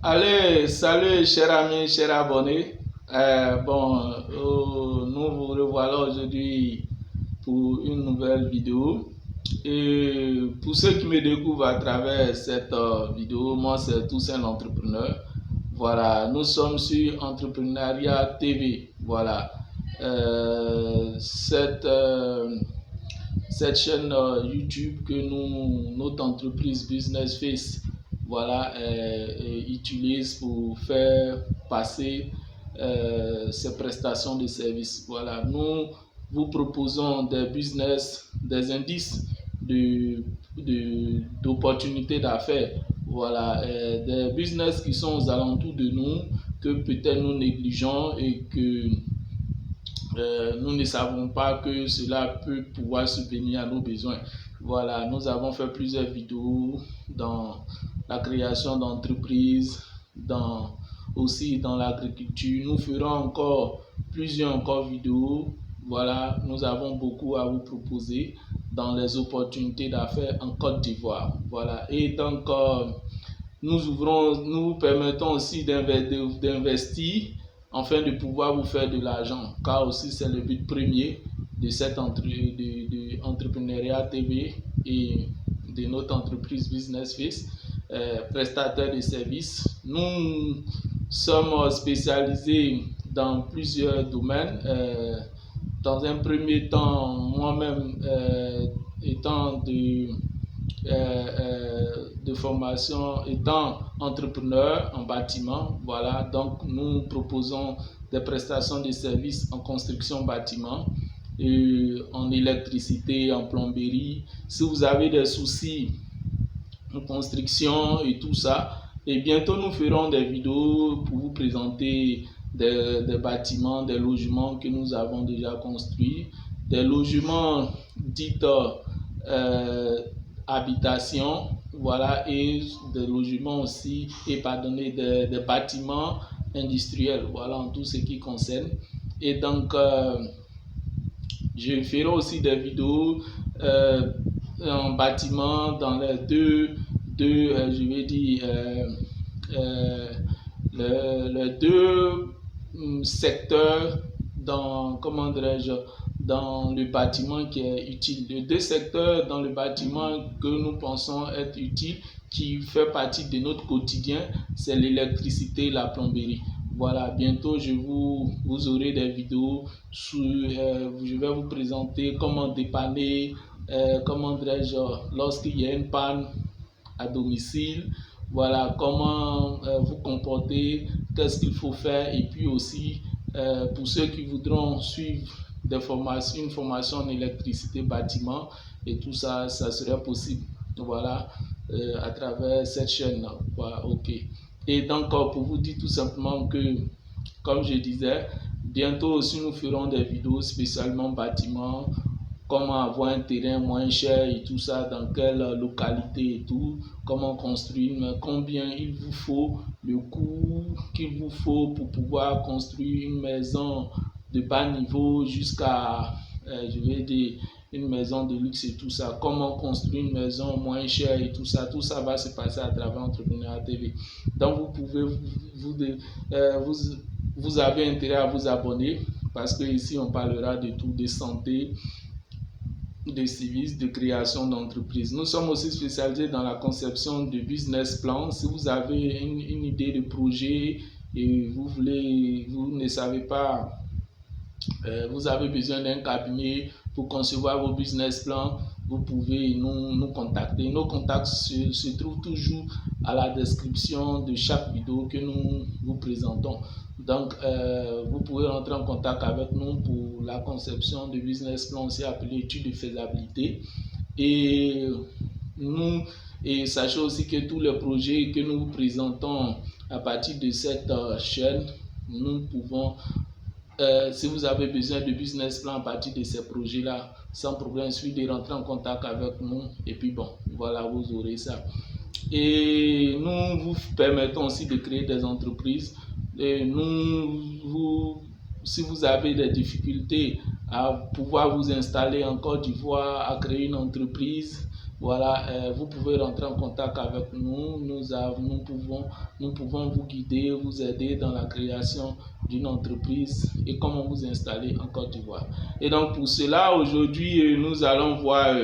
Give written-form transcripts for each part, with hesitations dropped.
Allez, salut chers amis, chers abonnés. Nous vous revoilà aujourd'hui pour une nouvelle vidéo. Et pour ceux qui me découvrent à travers cette vidéo, moi c'est Tous un entrepreneur. Voilà, nous sommes sur Entrepreneuriat TV. Voilà, Euh, cette, euh, cette chaîne YouTube que notre entreprise Business Face, voilà, utilise pour faire passer ses prestations de services. Voilà, nous vous proposons des business, des indices d'opportunités d'affaires. Voilà, des business qui sont aux alentours de nous, que peut-être nous négligeons et que nous ne savons pas que cela peut pouvoir subvenir à nos besoins. Voilà, nous avons fait plusieurs vidéos dans la création d'entreprises, aussi dans l'agriculture. Nous ferons encore plusieurs vidéos. Voilà, nous avons beaucoup à vous proposer dans les opportunités d'affaires en Côte d'Ivoire. Voilà, et donc nous vous permettons aussi d'investir afin de pouvoir vous faire de l'argent, car aussi c'est le but premier de cette entrepreneuriat TV et de notre entreprise Business Face, prestataire de services. Nous sommes spécialisés dans plusieurs domaines. Dans un premier temps, moi-même étant de formation, étant entrepreneur en bâtiment, voilà, donc nous proposons des prestations de services en construction bâtiment, et en électricité, en plomberie. Si vous avez des soucis en construction et tout ça, et bientôt nous ferons des vidéos pour vous présenter des bâtiments, des logements que nous avons déjà construits, des logements dits habitation, voilà, et des logements aussi, et pardonnez, des bâtiments industriels, voilà, en tout ce qui concerne. Et donc, je ferai aussi des vidéos en bâtiment dans les je vais dire, les deux secteurs dans, comment dirais-je, dans le bâtiment qui est utile. Les deux secteurs dans le bâtiment que nous pensons être utiles, qui fait partie de notre quotidien, c'est l'électricité et la plomberie. Voilà, bientôt vous aurez des vidéos je vais vous présenter comment dépanner, comment dirais-je, lorsqu'il y a une panne à domicile, voilà, comment vous comporter, qu'est-ce qu'il faut faire, et puis aussi pour ceux qui voudront suivre une formation en électricité bâtiment et tout ça, ça serait possible, voilà, à travers cette chaîne. Voilà, ok. Et donc pour vous dire tout simplement que, comme je disais, bientôt aussi nous ferons des vidéos spécialement bâtiment, comment avoir un terrain moins cher et tout ça, dans quelle localité et tout, comment construire, combien il vous faut, le coût qu'il vous faut pour pouvoir construire une maison de bas niveau jusqu'à, je vais dire, une maison de luxe et tout ça, comment construire une maison moins chère et tout ça va se passer à travers Entrepreneuriat TV. Donc vous pouvez, vous avez intérêt à vous abonner, parce que ici on parlera de tout, de santé, de services, de création d'entreprise. Nous sommes aussi spécialisés dans la conception de business plans. Si vous avez une idée de projet et vous ne savez pas, vous avez besoin d'un cabinet pour concevoir vos business plans, vous pouvez nous contacter. Nos contacts se trouvent toujours à la description de chaque vidéo que nous vous présentons. Donc, vous pouvez rentrer en contact avec nous pour la conception de business plan, aussi appelé étude de faisabilité. Et sachez aussi que tous les projets que nous vous présentons à partir de cette chaîne, nous pouvons, si vous avez besoin de business plan à partir de ces projets-là, sans problème, il suffit de rentrer en contact avec nous et puis bon, voilà, vous aurez ça. Et nous vous permettons aussi de créer des entreprises. Et si vous avez des difficultés à pouvoir vous installer en Côte d'Ivoire, à créer une entreprise, voilà, vous pouvez rentrer en contact avec nous. Nous pouvons vous guider, vous aider dans la création d'une entreprise et comment vous installer en Côte d'Ivoire. Et donc pour cela, aujourd'hui, nous allons voir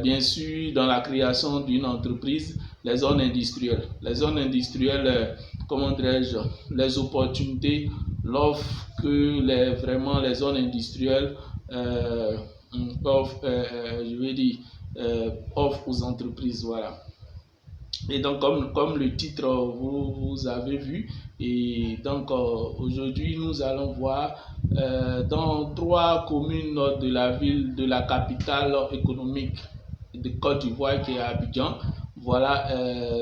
bien sûr dans la création d'une entreprise, les zones industrielles. Les zones industrielles, comment dirais-je, les opportunités, l'offre que vraiment les zones industrielles offrent, je vais dire, offre aux entreprises, voilà. Et donc comme le titre vous avez vu, et donc aujourd'hui nous allons voir dans 3 communes de la ville, de la capitale économique de Côte d'Ivoire qui est Abidjan. Voilà,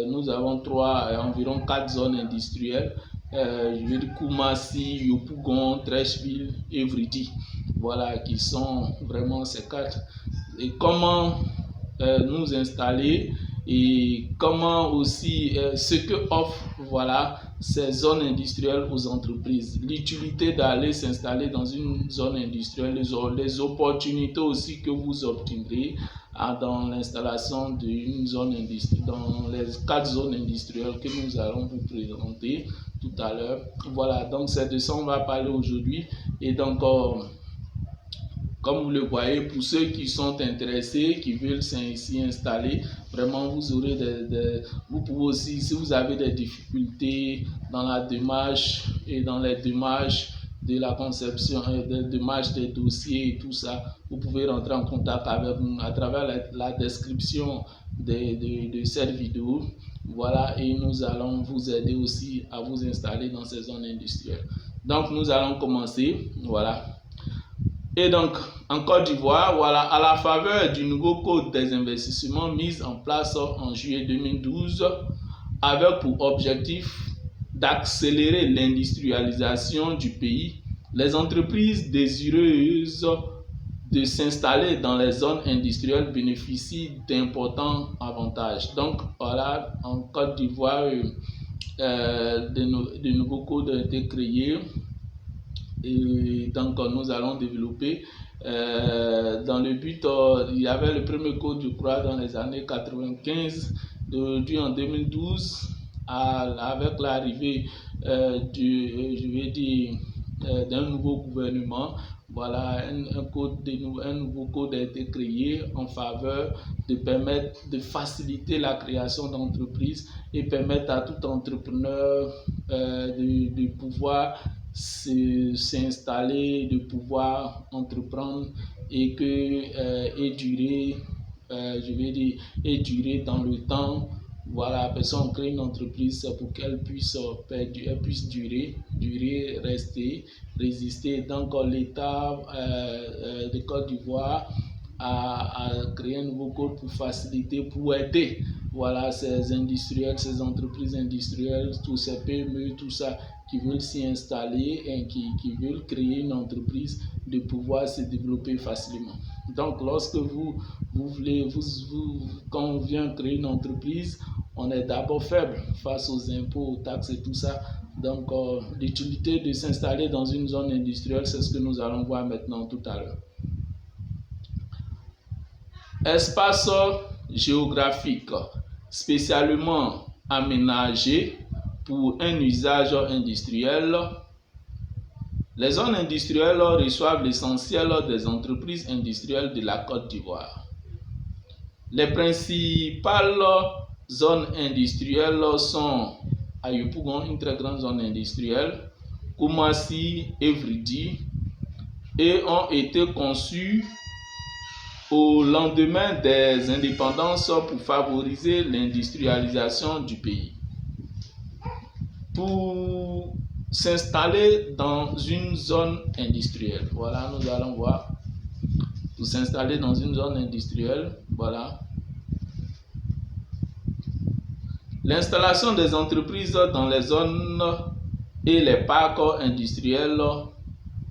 nous avons environ 4 zones industrielles, je vais dire Koumassi, Yopougon, Treichville et Vridi. Voilà, qui sont vraiment ces 4. Et comment nous installer et comment aussi ce que offrent voilà, ces zones industrielles aux entreprises, l'utilité d'aller s'installer dans une zone industrielle, les opportunités aussi que vous obtiendrez dans l'installation d'une zone industrielle, dans les 4 zones industrielles que nous allons vous présenter tout à l'heure. Voilà, donc c'est de ça on va parler aujourd'hui. Et donc comme vous le voyez, pour ceux qui sont intéressés, qui veulent s'y installer, vraiment vous aurez vous pouvez aussi, si vous avez des difficultés dans la démarche et dans les démarches de la conception, des démarches des dossiers et tout ça, vous pouvez rentrer en contact avec nous à travers la description de cette vidéo. Voilà, et nous allons vous aider aussi à vous installer dans ces zones industrielles. Donc nous allons commencer, voilà. Et donc, en Côte d'Ivoire, voilà, à la faveur du nouveau code des investissements mis en place en juillet 2012, avec pour objectif d'accélérer l'industrialisation du pays, les entreprises désireuses de s'installer dans les zones industrielles bénéficient d'importants avantages. Donc, voilà, en Côte d'Ivoire, de nouveaux codes ont été créés. Et donc nous allons développer dans le but, il y avait le premier code je crois dans les années 95, aujourd'hui en 2012 avec l'arrivée je vais dire d'un nouveau gouvernement, voilà, un nouveau code a été créé en faveur de permettre de faciliter la création d'entreprises et permettre à tout entrepreneur de pouvoir s'installer, de pouvoir entreprendre et durer, je vais dire, et durer dans le temps. Voilà, personne crée une entreprise pour qu'elle puisse durer, rester, résister. Donc l'État de Côte d'Ivoire a créé un nouveau code pour faciliter, pour aider, voilà, ces industriels, ces entreprises industrielles, tous ces PME, tout ça, qui veulent s'y installer et qui veulent créer une entreprise, de pouvoir se développer facilement. Donc lorsque quand on vient créer une entreprise, on est d'abord faible face aux impôts, aux taxes et tout ça. Donc l'utilité de s'installer dans une zone industrielle, c'est ce que nous allons voir maintenant tout à l'heure. Espace géographique spécialement aménagé pour un usage industriel. Les zones industrielles reçoivent l'essentiel des entreprises industrielles de la Côte d'Ivoire. Les principales zones industrielles sont à Yopougon, une très grande zone industrielle, Koumassi et Vridi, et ont été conçues au lendemain des indépendances pour favoriser l'industrialisation du pays. Pour s'installer dans une zone industrielle, voilà, nous allons voir. Pour s'installer dans une zone industrielle, voilà. L'installation des entreprises dans les zones et les parcs industriels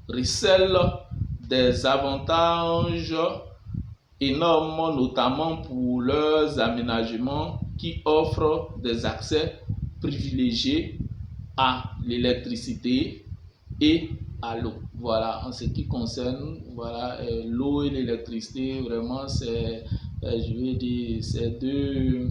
recèle des avantages énormes, notamment pour leurs aménagements qui offrent des accès privilégiés à l'électricité et à l'eau. Voilà, en ce qui concerne voilà, l'eau et l'électricité, vraiment c'est je vais dire, c'est deux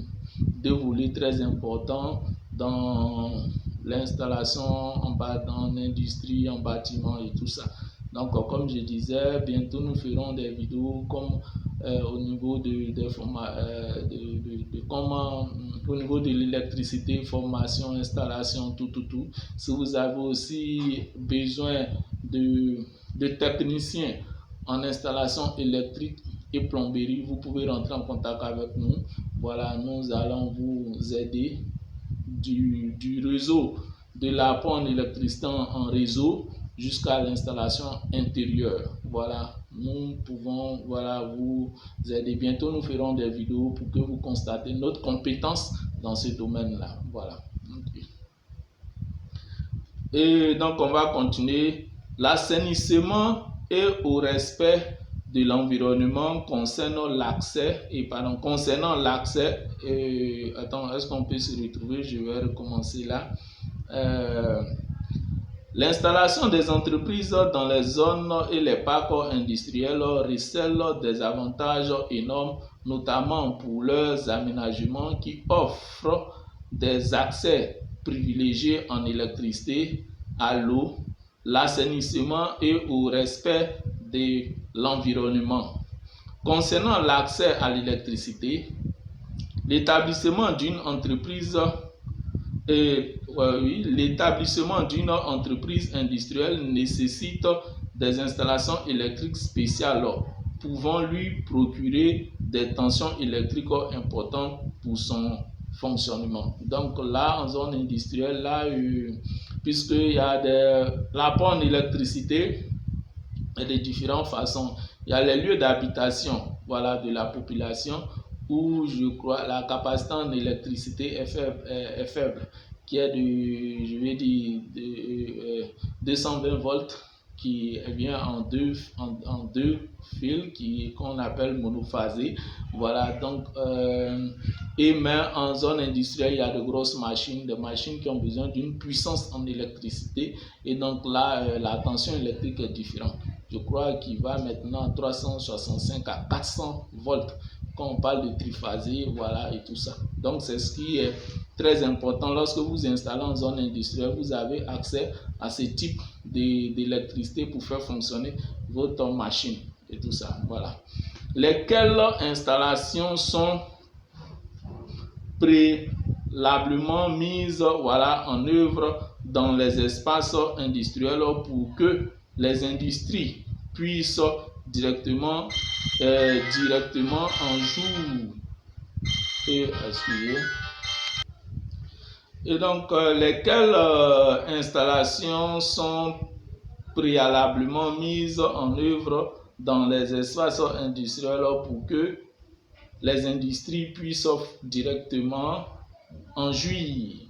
volets très importants dans l'installation dans l'industrie, en bâtiment et tout ça. Donc, comme je disais, bientôt nous ferons des vidéos comme au niveau comment, au niveau de l'électricité, formation, installation, tout. Si vous avez aussi besoin de techniciens en installation électrique et plomberie, vous pouvez rentrer en contact avec nous. Voilà, nous allons vous aider du réseau de l'apport en électricité en réseau jusqu'à l'installation intérieure. Voilà, nous pouvons vous aider. Bientôt, nous ferons des vidéos pour que vous constatez notre compétence dans ce domaine-là. Voilà. Et donc, on va continuer. L'assainissement et au respect de l'environnement concernant l'accès attends, est-ce qu'on peut se retrouver? Je vais recommencer là. L'installation des entreprises dans les zones et les parcs industriels recèle des avantages énormes, notamment pour leurs aménagements qui offrent des accès privilégiés en électricité, à l'eau, l'assainissement et au respect de l'environnement. Concernant l'accès à l'électricité, l'établissement d'une entreprise industrielle nécessite des installations électriques spéciales pouvant lui procurer des tensions électriques importantes pour son fonctionnement. Donc là, en zone industrielle, là, puisqu'il y a l'apport en électricité et de différentes façons. Il y a les lieux d'habitation, voilà, de la population où je crois la capacité en électricité est faible, qui est de 220 volts, qui vient en deux fils qu'on appelle monophasé. Voilà, donc mais en zone industrielle, il y a de grosses machines, des machines qui ont besoin d'une puissance en électricité, et donc là la tension électrique est différente. Je crois qu'il va maintenant 365 à 400 volts quand on parle de triphasé, voilà, et tout ça. Donc c'est ce qui est très important. Lorsque vous installez en zone industrielle, vous avez accès à ce type d'électricité pour faire fonctionner votre machine et tout ça. Voilà. Lesquelles installations sont préalablement mises en œuvre dans les espaces industriels pour que les industries puissent directement en jour. Et donc, lesquelles installations sont préalablement mises en œuvre dans les espaces industriels pour que les industries puissent directement en jouir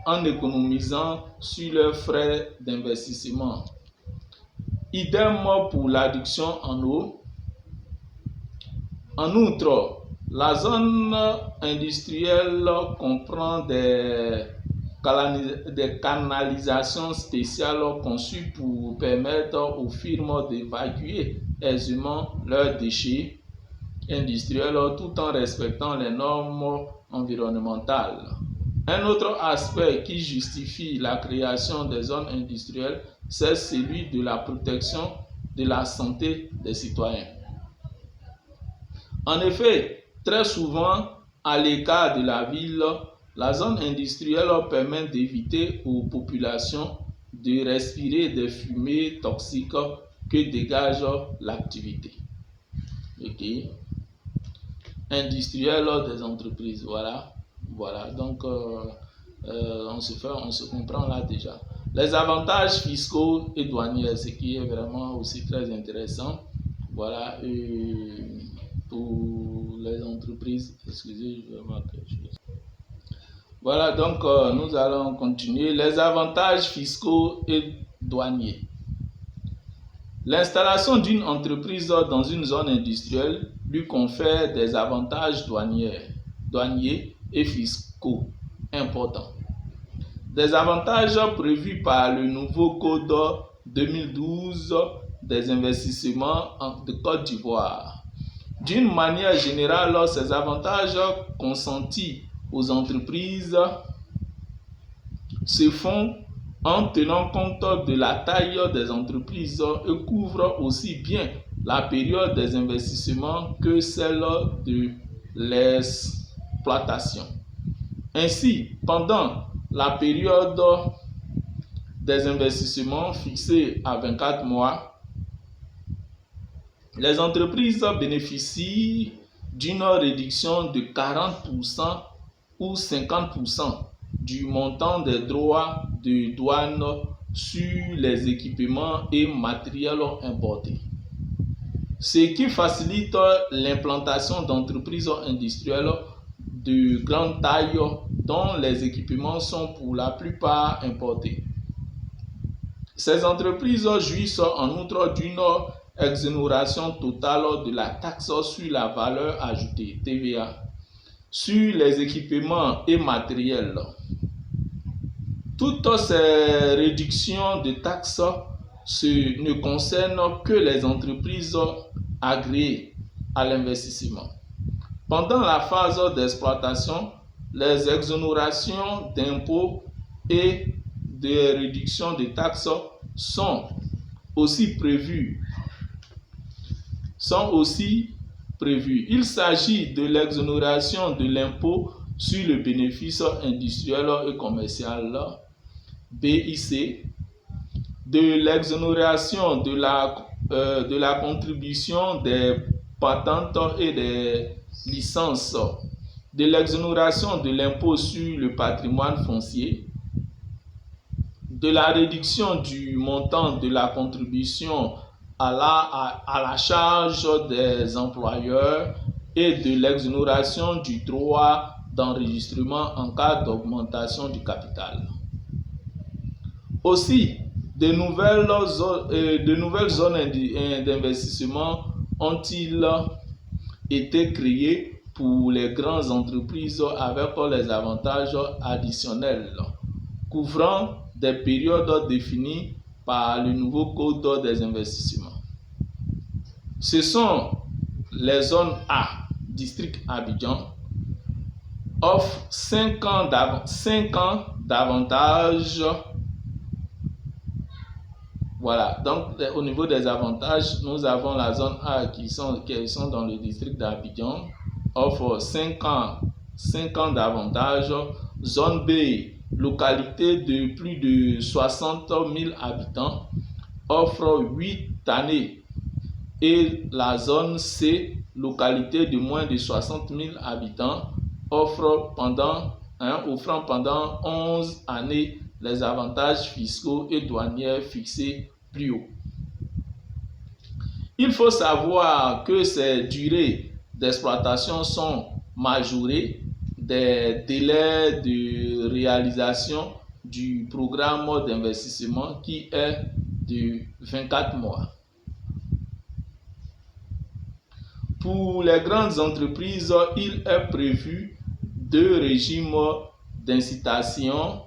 en économisant sur leurs frais d'investissement. Idem pour l'adduction en eau. En outre, la zone industrielle comprend des canalisations spéciales conçues pour permettre aux firmes d'évacuer aisément leurs déchets industriels tout en respectant les normes environnementales. Un autre aspect qui justifie la création des zones industrielles, c'est celui de la protection de la santé des citoyens. En effet, très souvent, à l'écart de la ville, la zone industrielle permet d'éviter aux populations de respirer des fumées toxiques que dégage l'activité. Industrielle des entreprises, voilà. Donc on se comprend là déjà. Les avantages fiscaux et douaniers, ce qui est vraiment aussi très intéressant, voilà, pour les entreprises. Excusez, je vais marquer quelque chose. Voilà, donc nous allons continuer. Les avantages fiscaux et douaniers. L'installation d'une entreprise dans une zone industrielle lui confère des avantages douaniers et fiscaux importants. Des avantages prévus par le nouveau Code 2012 des investissements de Côte d'Ivoire. D'une manière générale, ces avantages consentis aux entreprises se font en tenant compte de la taille des entreprises et couvrent aussi bien la période des investissements que celle de l'exploitation. Ainsi, pendant la période des investissements fixée à 24 mois, les entreprises bénéficient d'une réduction de 40% ou 50% du montant des droits de douane sur les équipements et matériels importés, ce qui facilite l'implantation d'entreprises industrielles de grande taille dont les équipements sont pour la plupart importés. Ces entreprises jouissent en outre d'une exonération totale de la taxe sur la valeur ajoutée, TVA, sur les équipements et matériels. Toutes ces réductions de taxes ne concernent que les entreprises agréées à l'investissement. Pendant la phase d'exploitation, les exonérations d'impôts et des réductions de taxes sont aussi prévues. Il s'agit de l'exonération de l'impôt sur le bénéfice industriel et commercial, BIC, de l'exonération de la contribution des patentes et des licences, de l'exonération de l'impôt sur le patrimoine foncier, de la réduction du montant de la contribution à la charge des employeurs et de l'exonération du droit d'enregistrement en cas d'augmentation du capital. Aussi, de nouvelles zones d'investissement ont-ils été créées pour les grandes entreprises avec les avantages additionnels, couvrant des périodes définies par le nouveau Code des investissements. Ce sont les zones A, district Abidjan, offre 5 ans d'avantages. Voilà, donc au niveau des avantages, nous avons la zone A qui sont dans le district d'Abidjan, offre 5 ans d'avantages. Zone B, localité de plus de 60 000 habitants, offre 8 années. Et la zone C, localité de moins de 60 000 habitants, offrant pendant 11 années les avantages fiscaux et douaniers fixés plus haut. Il faut savoir que ces durées d'exploitation sont majorées des délais de réalisation du programme d'investissement qui est de 24 mois. Pour les grandes entreprises, il est prévu 2 régimes d'incitation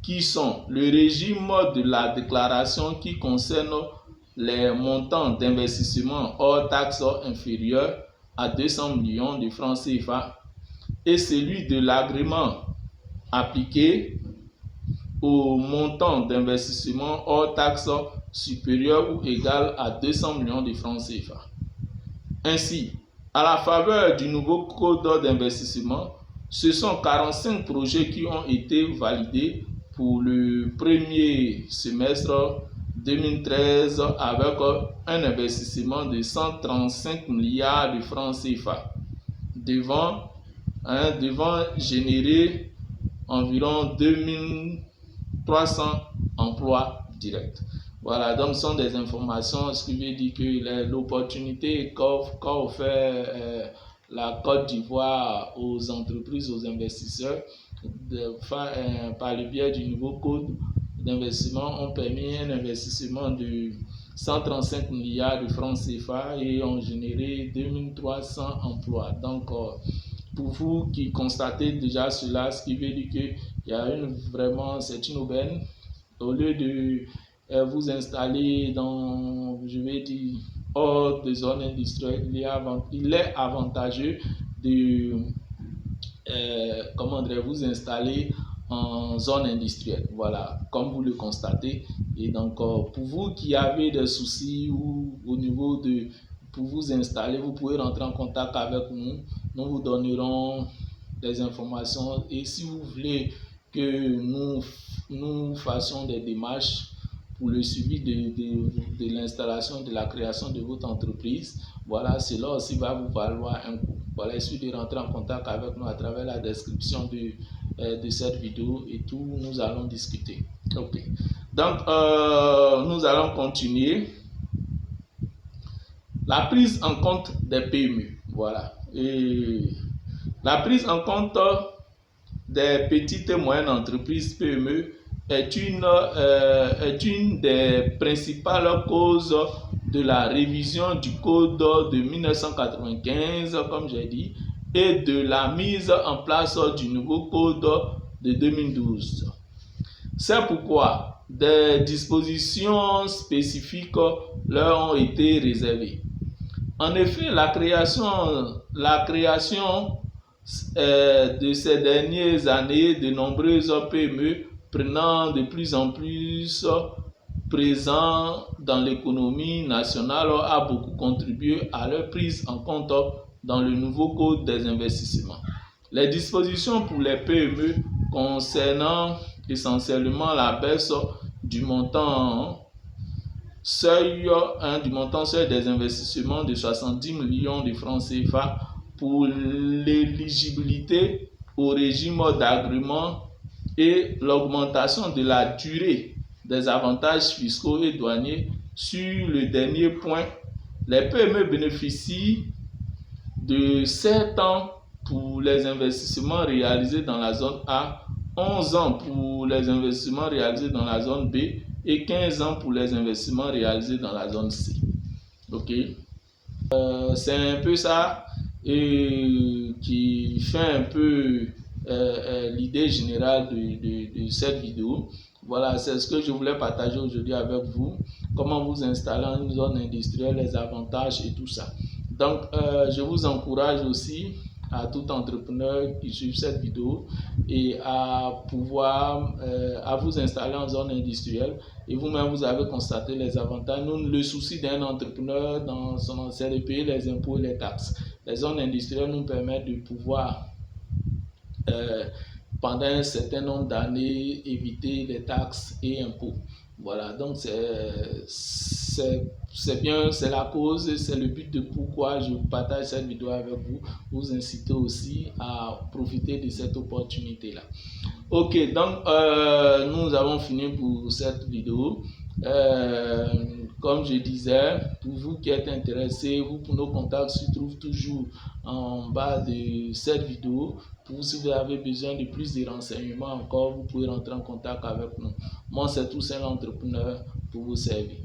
qui sont le régime de la déclaration qui concerne les montants d'investissement hors taxes inférieurs à 200 millions de francs CFA et celui de l'agrément appliqué au montant d'investissement hors taxes supérieur ou égal à 200 millions de francs CFA. Ainsi, à la faveur du nouveau code d'investissement, ce sont 45 projets qui ont été validés pour le premier semestre 2013 avec un investissement de 135 milliards de francs CFA, devant générer environ 2300 emplois directs. Voilà, donc ce sont des informations, ce qui veut dire que l'opportunité qu'offre la Côte d'Ivoire aux entreprises, aux investisseurs, par le biais du nouveau code d'investissement, ont permis un investissement de 135 milliards de francs CFA et ont généré 2300 emplois. Donc, pour vous qui constatez déjà cela, ce qui veut dire qu'il y a c'est une aubaine. Au lieu de vous installer dans, hors des zones industrielles, il est avantageux de vous installer en zone industrielle. Voilà, comme vous le constatez. Et donc, pour vous qui avez des soucis ou au niveau de pour vous installer, vous pouvez rentrer en contact avec nous. Nous vous donnerons des informations. Et si vous voulez que nous fassions des démarches pour le suivi de l'installation, de la création de votre entreprise, voilà, cela aussi va vous valoir un coût. Voilà, il suffit de rentrer en contact avec nous à travers la description de cette vidéo et tout, nous allons discuter. Ok, donc nous allons continuer. La prise en compte des PME, voilà. Et la prise en compte des petites et moyennes entreprises PME est une des principales causes de la révision du code de 1995, comme j'ai dit, et de la mise en place du nouveau code de 2012. C'est pourquoi des dispositions spécifiques leur ont été réservées. En effet, la création de ces dernières années, de nombreuses PME prenant de plus en plus présent dans l'économie nationale a beaucoup contribué à leur prise en compte dans le nouveau code des investissements. Les dispositions pour les PME concernant essentiellement la baisse du montant seuil des investissements de 70 millions de francs CFA pour l'éligibilité au régime d'agrément et l'augmentation de la durée des avantages fiscaux et douaniers. Sur le dernier point, les PME bénéficient de 7 ans pour les investissements réalisés dans la zone A, 11 ans pour les investissements réalisés dans la zone B et 15 ans pour les investissements réalisés dans la zone C. Ok, c'est un peu ça qui fait un peu l'idée générale de cette vidéo. Voilà, c'est ce que je voulais partager aujourd'hui avec vous. Comment vous installer en une zone industrielle, les avantages et tout ça. Donc, je vous encourage aussi à tout entrepreneur qui suit cette vidéo et à pouvoir à vous installer en zone industrielle. Et vous-même, vous avez constaté les avantages. Nous, le souci d'un entrepreneur dans son ancien de payer les impôts et les taxes. Les zones industrielles nous permettent de pouvoir pendant un certain nombre d'années éviter les taxes et impôts. Voilà, donc c'est bien, c'est la cause, c'est le but de pourquoi je partage cette vidéo avec vous, vous inciter aussi à profiter de cette opportunité là. Ok, donc nous avons fini pour cette vidéo. Comme je disais, pour vous qui êtes intéressés, nos contacts se trouvent toujours en bas de cette vidéo. Si vous avez besoin de plus de renseignements encore, vous pouvez rentrer en contact avec nous. Moi, c'est tout seul entrepreneur pour vous servir.